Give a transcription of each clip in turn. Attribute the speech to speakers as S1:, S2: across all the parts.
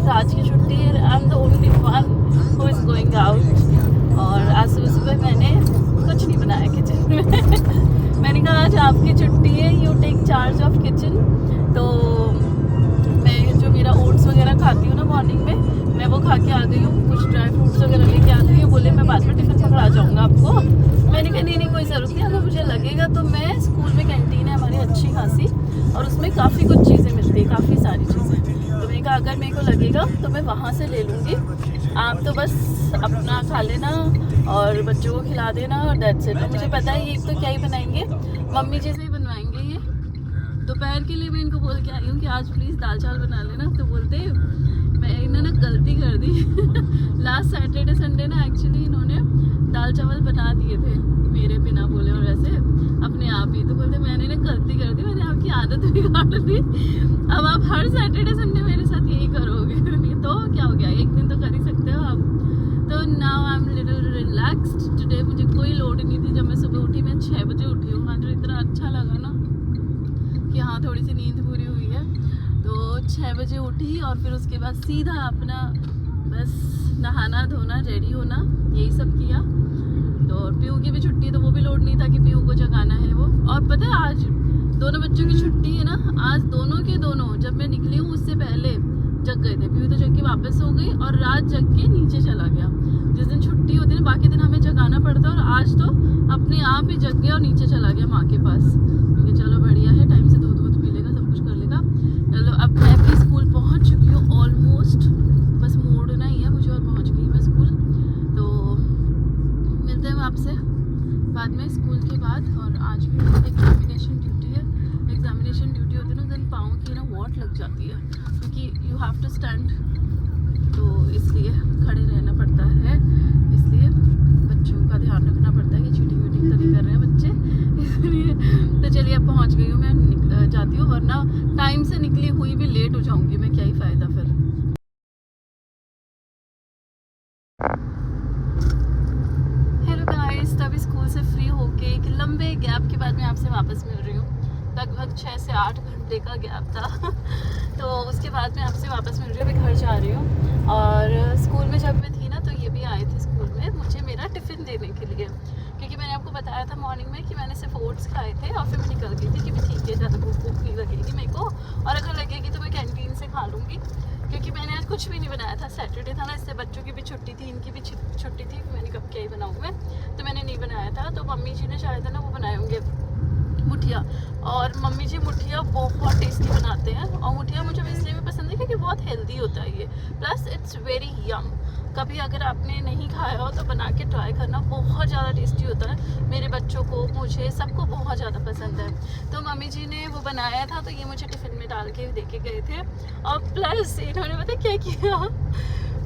S1: तो आज की छुट्टी है, I am the only one who is going out. और आज सुबह सुबह मैंने कुछ नहीं बनाया किचन में मैंने कहा आज आपकी छुट्टी है, you take charge of kitchen. तो मैं जो मेरा ओट्स वगैरह खाती हूँ ना मॉर्निंग में, मैं वो खा के आ गई हूँ, कुछ ड्राई फ्रूट्स वगैरह लेके आ गई हूँ। बोले मैं बाद में टिफिन पकड़ा जाऊँगा आपको। मैंने कहा नहीं कोई ज़रूरत नहीं, अगर मुझे लगेगा तो मैं स्कूल में कैंटीन है हमारी अच्छी खासी, और उसमें काफ़ी कुछ चीज़ें मिलती है, काफ़ी सारी चीज़ें। तो मैंने कहा अगर मेरे को लगेगा तो मैं वहाँ से ले लूँगी, आप तो बस अपना खा लेना और बच्चों को खिला देना और दैट्स इट। तो मुझे पता है ये तो क्या ही बनाएंगे, मम्मी जैसे ही बनवाएंगे ये। दोपहर के लिए मैं इनको बोल के आई हूँ कि आज प्लीज़ दाल चावल बना लेना, तो बोलते मैं इन्होंने गलती कर दी लास्ट सैटरडे संडे ना एक्चुअली इन्होंने दाल चावल बना दिए थे मेरे बिना बोले और ऐसे अपने आप ही। तो बोलते मैंने ना गलती कर दी, मैंने आपकी आदत बिगाड़ दी, अब आप हर सैटरडे संडे मेरे साथ यही करोगे। नहीं तो क्या हो गया, एक दिन तो कर ही सकते हो आप। तो now I am little relaxed today. मुझे कोई लोड नहीं थी, जब मैं सुबह उठी मैं 6 बजे उठी हूँ। आज इतना अच्छा लगा ना कि हाँ थोड़ी सी नींद पूरी हुई है। तो 6 बजे उठी और फिर उसके बाद सीधा अपना बस नहाना धोना रेडी होना यही सब किया। तो पीयू की भी छुट्टी, तो वो भी लोड नहीं था कि पीयू को जगाना है वो। और पता है आज दोनों बच्चों की छुट्टी है ना, आज दोनों के दोनों जब मैं निकली हूँ उससे पहले जग गए थे। पीयू तो जग के वापस हो गई और रात जग के नीचे चला गया। जिस दिन छुट्टी होती है ना बाकी दिन हमें जगाना पड़ता है, और आज तो अपने आप ही जग गया और नीचे चला गया माँ के पास। क्योंकि चलो बढ़िया है, टाइम से दूध वूध पी लेगा, सब कुछ कर लेगा। चलो अब मैं भी स्कूल पहुँच चुकी हूँ ऑलमोस्ट, बस मोड़ना ही है मुझे और पहुँच गई मैं स्कूल। तो मिलते हैं आपसे बाद में स्कूल के बाद। और आज भी एग्जामिनेशन ड्यूटी है। एग्जामिनेशन ड्यूटी होती है ना दिन पाँव की ना वॉट लग जाती है, क्योंकि यू हैव टू स्टैंड, तो इसलिए खड़े रहना पड़ता है। इसलिए बच्चों का ध्यान रखना पड़ता है कि चीटिंग वीटिंग तो नहीं कर रहे हैं बच्चे, इसलिए। तो चलिए अब पहुंच गई हूँ मैं, जाती हूँ, वरना टाइम से निकली हुई भी लेट हो जाऊंगी मैं, क्या ही फ़ायदा फिर। हेलो गाइस, तभी स्कूल से फ्री होके एक लंबे गैप के बाद मैं आपसे वापस मिल रही हूँ। लगभग 6 से 8 घंटे का गैप था तो उसके बाद मैं आपसे वापस मिल रही हूँ, मैं घर जा रही हूँ। और स्कूल में जब मैं थी ना तो ये भी आए थे स्कूल में मुझे मेरा टिफ़िन देने के लिए, क्योंकि मैंने आपको बताया था मॉर्निंग में कि मैंने सिर्फ ओट्स खाए थे और फिर मैं निकल गई थी कि मैं ठीक है ज़्यादा भूख नहीं लगेगी मेरे को, और अगर लगेगी तो मैं कैंटीन से खा लूँगी। क्योंकि मैंने आज कुछ भी नहीं बनाया था, सैटरडे था ना, इससे बच्चों की भी छुट्टी थी, इनकी भी छुट्टी थी। मैंने कब क्या ही बनाऊँ मैं, तो मैंने नहीं बनाया था। तो मम्मी जी ने शायद है ना वो बनाए होंगे मुठिया, और मम्मी जी मुठिया बहुत टेस्टी बनाते हैं। और मुठिया मुझे इसलिए भी पसंद है क्योंकि बहुत हेल्दी होता है ये, प्लस इट्स वेरी यम। कभी अगर आपने नहीं खाया हो तो बना के ट्राई करना, बहुत ज़्यादा टेस्टी होता है। मेरे बच्चों को, मुझे, सबको बहुत ज़्यादा पसंद है। तो मम्मी जी ने वो बनाया था, तो ये मुझे टिफ़िन में डाल के दे के गए थे। और प्लस इन्होंने पता क्या किया,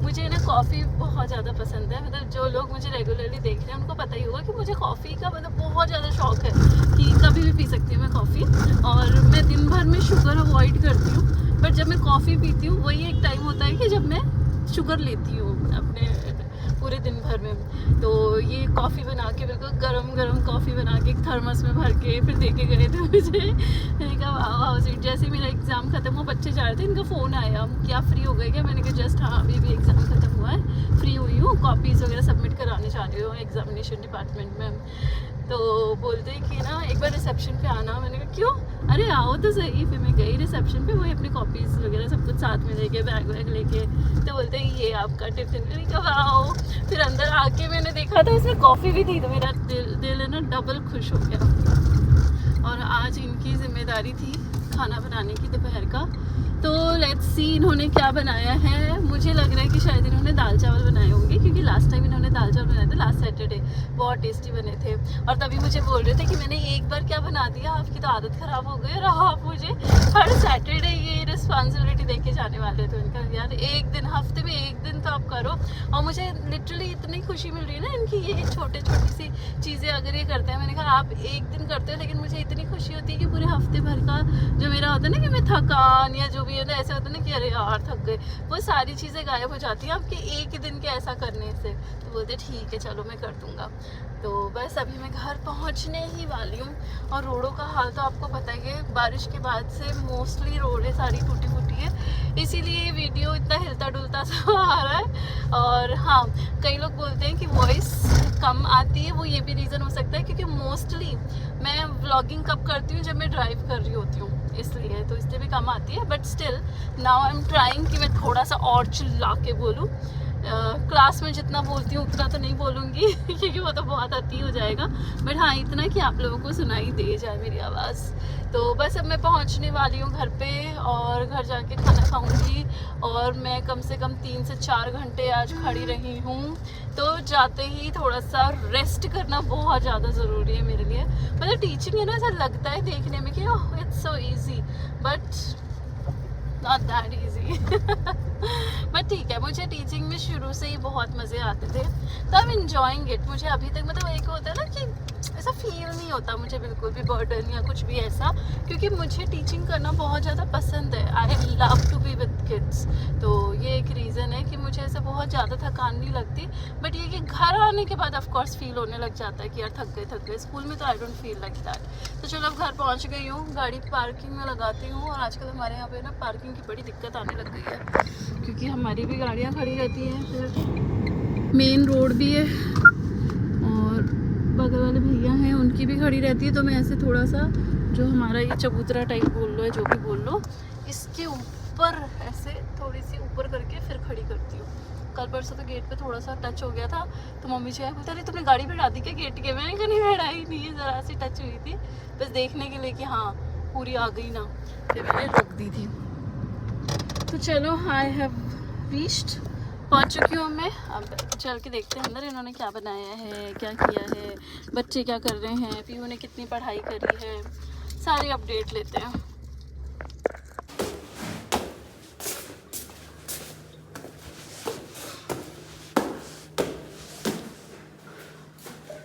S1: मुझे ना कॉफ़ी बहुत ज़्यादा पसंद है। मतलब जो लोग मुझे रेगुलरली देख रहे हैं उनको पता ही होगा कि मुझे कॉफ़ी का मतलब बहुत ज़्यादा शौक है, कि कभी भी पी सकती हूँ मैं कॉफ़ी। और मैं दिन भर में शुगर अवॉइड करती हूँ, बट जब मैं कॉफ़ी पीती हूँ वही एक टाइम होता है कि जब मैं शुगर लेती हूँ अपने पूरे दिन भर में। तो ये कॉफ़ी बना के बिल्कुल गरम गरम कॉफ़ी बना के थर्मस में भर के फिर दे के गए थे मुझे। मैंने कहा वाह सीट। जैसे मेरा एग्ज़ाम ख़त्म हुआ, बच्चे जा रहे थे, इनका फ़ोन आया, क्या फ्री हो गए क्या? मैंने कहा जस्ट हाँ अभी भी एग्ज़ाम ख़त्म हुआ है, फ्री हुई हूँ, कॉपीज़ वगैरह सबमिट कराने जा रही हूँ एग्ज़ामिनेशन डिपार्टमेंट में। तो बोलते हैं कि ना एक बार रिसेप्शन पे आना। मैंने कहा क्यों? अरे आओ तो सही। फिर मैं गई रिसेप्शन पे, वही अपनी कॉपीज़ वगैरह सब कुछ साथ में लेके, बैग वैग लेके। तो बोलते हैं ये आपका टिफ़िन। मैंने कहा आओ। फिर अंदर आके मैंने देखा था उसमें कॉफ़ी भी थी, तो मेरा दिल है ना डबल खुश हो गया। और आज इनकी जिम्मेदारी थी खाना बनाने की दोपहर का। तो लेट्स सी इन्होंने क्या बनाया है। मुझे लग रहा है कि शायद इन्होंने दाल चावल बनाए होंगे, क्योंकि लास्ट टाइम इन्होंने दाल चावल बनाए थे लास्ट सैटरडे, बहुत टेस्टी बने थे। और तभी मुझे बोल रहे थे कि मैंने एक बार क्या बना दिया, आपकी तो आदत ख़राब हो गई और आप मुझे हर सैटरडे ये रिस्पॉन्सिबिलिटी दे के जाने वाले थे। उनका यार एक दिन, हफ्ते में एक दिन तो आप करो। और मुझे लिटरली इतनी खुशी मिल रही है ना इनकी ये छोटी सी चीज़ें अगर ये करते हैं। मैंने कहा आप एक दिन करते हो, लेकिन मुझे इतनी खुशी होती है कि पूरे हफ्ते भर का जो मेरा होता है ना कि मैं थकान या जो भी है ना, ऐसे होता है ना कि अरे यार थक गए, वो सारी चीज़ें गायब हो जाती हैं आपके एक दिन के ऐसा करने से। तो बोलते ठीक है चलो मैं कर दूँगा। तो बस अभी मैं घर पहुंचने ही वाली हूँ। और रोडों का हाल तो आपको पता ही है, बारिश के बाद से मोस्टली रोडें सारी टूटी फूटी है। इसीलिए वीडियो इतना हिलता डुलता सा आ रहा है। और हाँ, कई लोग बोलते हैं कि वॉइस कम आती है, वो ये भी रीज़न हो सकता है क्योंकि मोस्टली मैं व्लॉगिंग कब करती हूँ, जब मैं ड्राइव कर रही होती हूँ, इसलिए तो इसलिए भी कम आती है। But still now I am trying कि मैं थोड़ा सा और चिल्ला के बोलूँ। क्लास में जितना बोलती हूँ उतना तो नहीं बोलूँगी क्योंकि वो तो बहुत अति हो जाएगा, बट हाँ इतना कि आप लोगों को सुनाई दे जाए मेरी आवाज़। तो बस अब मैं पहुँचने वाली हूँ घर पे और घर जाके खाना खाऊँगी। और मैं कम से कम 3 से 4 घंटे आज खड़ी रही हूँ, तो जाते ही थोड़ा सा रेस्ट करना बहुत ज़्यादा ज़रूरी है मेरे लिए। मतलब टीचिंग है ना, ऐसा लगता है देखने में कि oh it's so easy, but not that easy. But ठीक है, मुझे टीचिंग में शुरू से ही बहुत मज़े आते थे, तो आई एम एंजॉइंग इट। मुझे अभी तक मतलब एक होता है ना कि ऐसा फील नहीं होता मुझे बिल्कुल भी बर्डन या कुछ भी ऐसा, क्योंकि मुझे टीचिंग करना बहुत ज़्यादा पसंद है। I love to be with kids, तो ये एक रीज़न है कि मुझे ऐसे बहुत ज़्यादा थकान नहीं लगती। बट ये कि घर आने के बाद ऑफकोर्स फील होने लग जाता है कि यार थक गए। स्कूल में तो I don't feel like that. तो चलो अब घर पहुँच गई हूँ, गाड़ी पार्किंग में लगाती हूँ। और आजकल हमारे यहाँ पे ना पार्किंग की बड़ी दिक्कत आने लग गई है, क्योंकि हमारी भी गाड़ियाँ खड़ी रहती हैं, फिर मेन रोड भी है और बगल वाले भैया हैं उनकी भी खड़ी रहती है। तो मैं ऐसे थोड़ा सा जो हमारा ये चबूतरा टाइप बोल लो या जो भी बोल लो, इसके ऊपर ऐसे थोड़ी सी ऊपर करके फिर खड़ी करती हूँ। कल परसों तो गेट पे थोड़ा सा टच हो गया था, तो मम्मी जी बोलते अरे तुमने गाड़ी बढ़ा दी क्या गेट के? मैंने कहा नहीं बढ़ाई नहीं है, ज़रा सी टच हुई थी बस देखने के लिए कि हाँ पूरी आ गई ना, फिर मैंने रोक दी थी। तो चलो आई हैव रीच्ड, पहुँच चुकी हूँ मैं। अब चल के देखते हैं अंदर इन्होंने क्या बनाया है, क्या किया है, बच्चे क्या कर रहे हैं, पीयू ने कितनी पढ़ाई करी है, सारी अपडेट लेते हैं।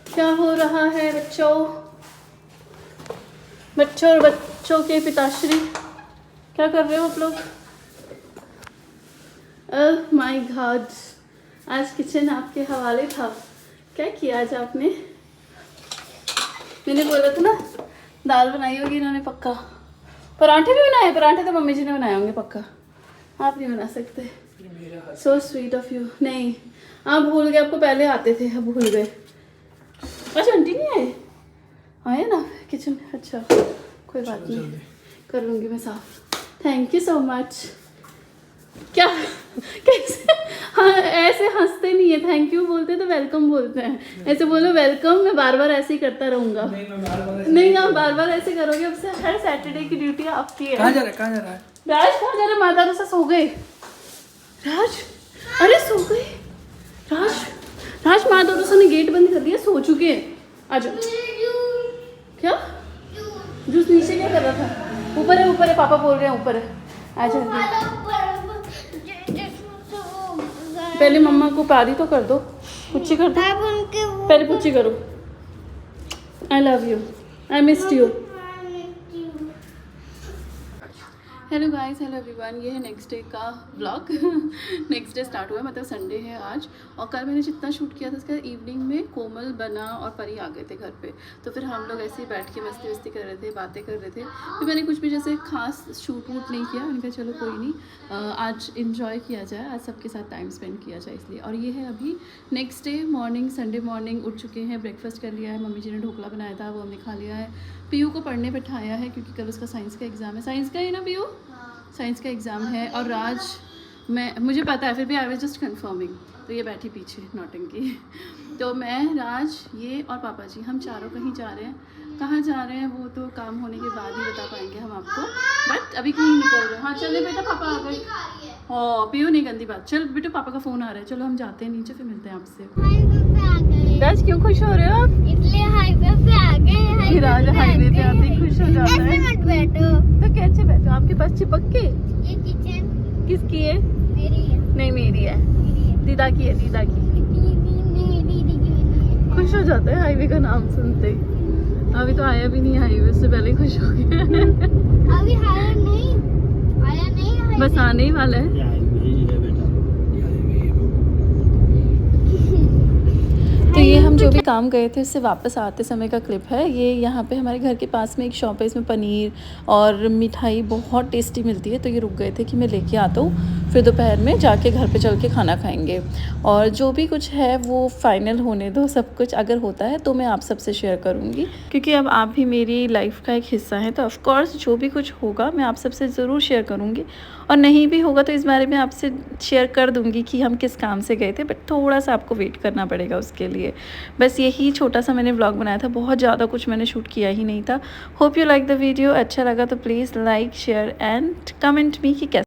S1: क्या हो रहा है बच्चों और बच्चों के पिताश्री, क्या कर रहे हो आप लोग? ओह माय गॉड, आज किचन आपके हवाले था। क्या किया आज आपने? मैंने बोला था ना दाल बनाई होगी इन्होंने पक्का। पराठे भी बनाए? पराठे तो मम्मी जी ने बनाए होंगे पक्का, आप नहीं बना सकते। So sweet of you. नहीं आप भूल गए, आपको पहले आते थे, अब भूल गए। अच्छा आंटी नहीं आए ना किचन? अच्छा कोई बात नहीं, कर लूँगी मैं साफ। Thank you so much. क्या कैसे? हाँ ऐसे हंसते नहीं है, थैंक यू बोलते तो वेलकम बोलते हैं। ऐसे बोलो वेलकम, मैं बार बार ऐसे ही करता रहूँगा। नहीं आप बार बार ऐसे करोगे, अब से हर सैटरडे की ड्यूटी आपकी है।
S2: कहाँ जा रहा है?
S1: राज कहाँ जा रहा है? माता से सो गए राज? अरे सो गए राज माता ने गेट बंद कर दिया, सो चुके हैं। आ जाओ। क्या जूस नीचे क्या कर रहा था? ऊपर है पापा बोल रहे हैं ऊपर है, आ जाओ। पहले मम्मा को पारी तो कर दो, पुच्ची कर दो, पहले पुच्ची करो। I love you, I missed you. Hello guys, hello everyone, ये है नेक्स्ट डे का व्लॉग। नेक्स्ट डे स्टार्ट हुआ है, मतलब संडे है आज। और कल मैंने जितना शूट किया था उसका इवनिंग में कोमल, बना और परी आ गए थे घर पे। तो फिर हम लोग ऐसे ही बैठ के मस्ती वस्ती कर रहे थे, बातें कर रहे थे। फिर मैंने कुछ भी जैसे खास शूट वूट नहीं किया, मैंने कहा चलो कोई नहीं, आज इंजॉय किया जाए, आज सबके साथ टाइम स्पेंड किया जाए इसलिए। और ये है अभी next day morning, Sunday morning उठ चुके हैं, ब्रेकफास्ट कर लिया है, मम्मी जी ने ढोकला बनाया था वो हमने खा लिया है। पीयू को पढ़ने बिठाया है क्योंकि कल उसका साइंस का एग्ज़ाम है। साइंस का ही ना पीयू? साइंस का एग्ज़ाम है। और राज, मुझे पता है फिर भी आई वाज जस्ट कंफर्मिंग, तो ये बैठी पीछे नौटंकी। तो मैं, राज, ये और पापा जी, हम चारों कहीं जा रहे हैं। कहाँ जा रहे हैं वो तो काम होने के बाद ही बता पाएंगे हम आपको, बट अभी कहीं निकल रहे हैं। हाँ चले बेटा, पापा आ गए। हाँ पीयू नहीं, गंदी बात। चल बेटा पापा का फ़ोन आ रहा है, चलो हम जाते हैं नीचे, फिर मिलते हैं आपसे। राज क्यों खुश हो रहे हो आप?
S3: इसलिए हाईवे पे आ गए।
S1: राज हाईवे पे आते ही खुश हो जाता है।
S3: मत बैठो।
S1: तो कैसे बैठो? आपके पास चिपक के?
S3: ये किचन
S1: किसकी है?
S3: मेरी है।
S1: नहीं मेरी है, दीदा की है, दीदा की।
S3: दीदी की।
S1: खुश हो जाता है हाईवे का नाम सुनते ही। अभी तो आया भी नहीं हाईवे, उससे पहले ही खुश हो गया।
S3: अभी आया नहीं
S1: बस आने ही वाला है। तो ये हम जो भी काम गए थे उससे वापस आते समय का क्लिप है। ये यहाँ पे हमारे घर के पास में एक शॉप है, इसमें पनीर और मिठाई बहुत टेस्टी मिलती है। तो ये रुक गए थे कि मैं लेके आता हूँ, फिर दोपहर में जाके घर पे चल के खाना खाएंगे। और जो भी कुछ है वो फाइनल होने दो, सब कुछ अगर होता है तो मैं आप सबसे शेयर करूँगी, क्योंकि अब आप भी मेरी लाइफ का एक हिस्सा है। तो ऑफकोर्स जो भी कुछ होगा मैं आप सबसे ज़रूर शेयर करूँगी, और नहीं भी होगा तो इस बारे में आपसे शेयर कर दूँगी कि हम किस काम से गए थे, बट थोड़ा सा आपको वेट करना पड़ेगा उसके लिए। बस यही छोटा सा मैंने व्लॉग बनाया था, बहुत ज़्यादा कुछ मैंने शूट किया ही नहीं था। Hope you like the video. अच्छा लगा तो please like share and comment me कि कैसा